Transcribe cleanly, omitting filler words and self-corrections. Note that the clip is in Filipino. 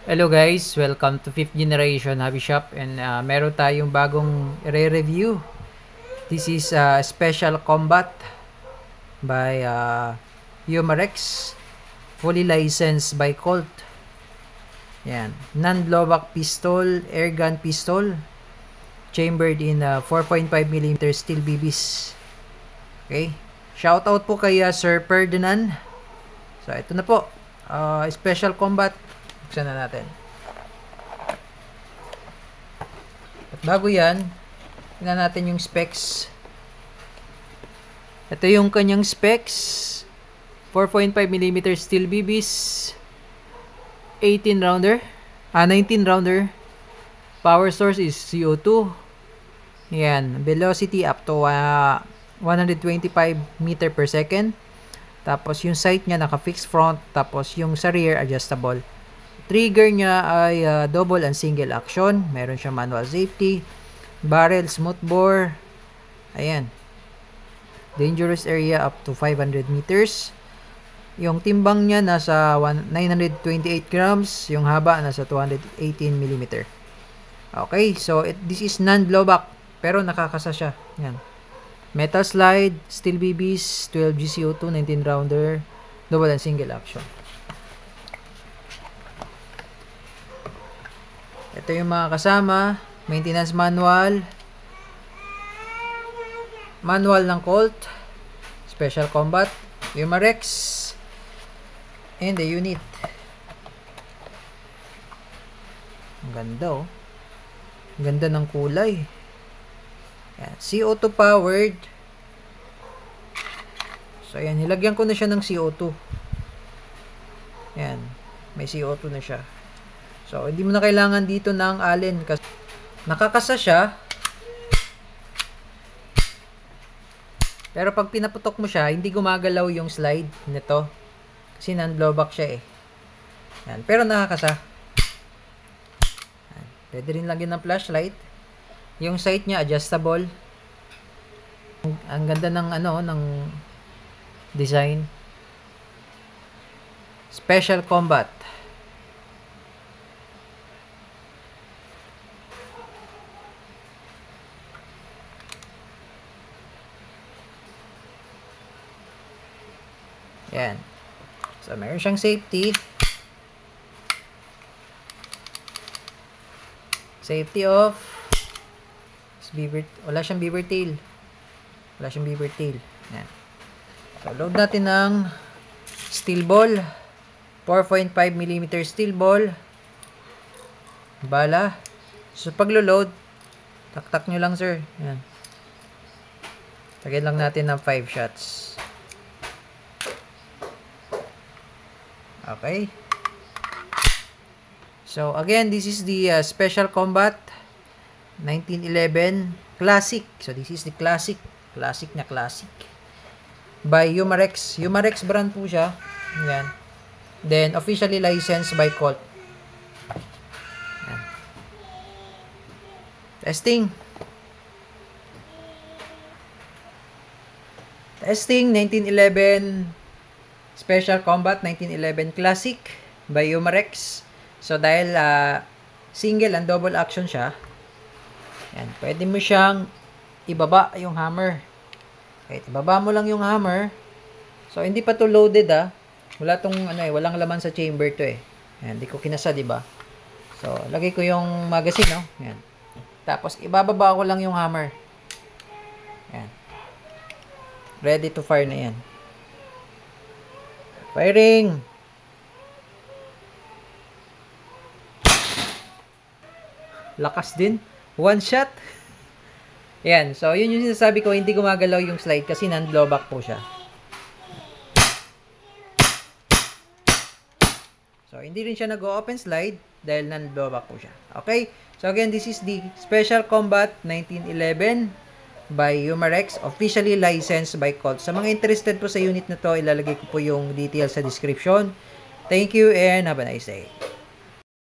Hello guys, welcome to 5th generation hobby shop, and meron tayong bagong re-review. This is Special Combat by Umarex, fully licensed by Colt. Yan, non-blowback pistol, airgun pistol, chambered in 4.5mm steel BBs. Okay, shout out po kay Sir Ferdinand. So ito na po, Special Combat. Buksan na natin. At bago yan, tingnan natin yung specs. Ito yung kanyang specs. 4.5mm steel BBs, 18 rounder, 19 rounder. Power source is CO2. Yan, velocity up to 125 meter per second. Tapos yung sight niya naka-fixed front, tapos yung sa rear adjustable. Trigger niya ay double and single action. Meron siya manual safety. Barrel smooth bore. Ayan. Dangerous area up to 500 meters. Yung timbang niya nasa 928 grams. Yung haba nasa 218 mm. Okay, so this is non-blowback. Pero nakakasa siya. Yan. Metal slide, steel BBs, 12 GCO2, 19 rounder, double and single action. Ito yung mga kasama, maintenance manual, manual ng Colt, Special Combat, Umarex, and the unit. Ang ganda oh. Ang ganda ng kulay. Yan. CO2 powered. So ayan, nilagyan ko na siya ng CO2. Yan, may CO2 na siya. So, hindi mo na kailangan dito ng allen kasi nakakasa siya. Pero pag pinaputok mo siya, hindi gumagalaw yung slide nito. Kasi non-blowback siya eh. Yan. Pero nakakasa. Yan. Pwede rin lagyan ng flashlight. Yung sight niya adjustable. Ang ganda ng ng design. Special Combat. Yan. So, meron siyang safety. Safety off. Wala siyang beaver tail. Wala siyang beaver tail. Yan. So, load natin ng steel ball. 4.5mm steel ball. Bala. So, paglo-load, tak-tak nyo lang, sir. Yan. Lagyan lang natin ng 5 shots. Okay. So, again, this is the Special Combat 1911 Classic. So, this is the Classic. Classic na Classic. By Umarex. Umarex brand po siya. Yan. Then, officially licensed by Colt. Yan. Testing. Testing 1911 Special Combat 1911 Classic by Umarex. So, dahil single and double action siya, yan, pwede mo siyang ibaba yung hammer. Okay, ibaba mo lang yung hammer. So, hindi pa to loaded Wala tong walang laman sa chamber to eh. Yan, hindi ko kinasa, di ba? So, lagay ko yung magazine, no? Yan. Tapos, ibababa ko lang yung hammer. Yan. Ready to fire na yan. Firing! Lakas din. One shot. Yan. So, yun yung sinasabi ko, hindi gumagalaw yung slide kasi non-blowback po siya. So, hindi rin siya nag-open slide dahil non-blowback po siya. Okay? So, again, this is the Special Combat 1911 by Umarex, officially licensed by Colt. Sa mga interested po sa unit na to, ilalagay ko po yung details sa description. Thank you and have a nice day.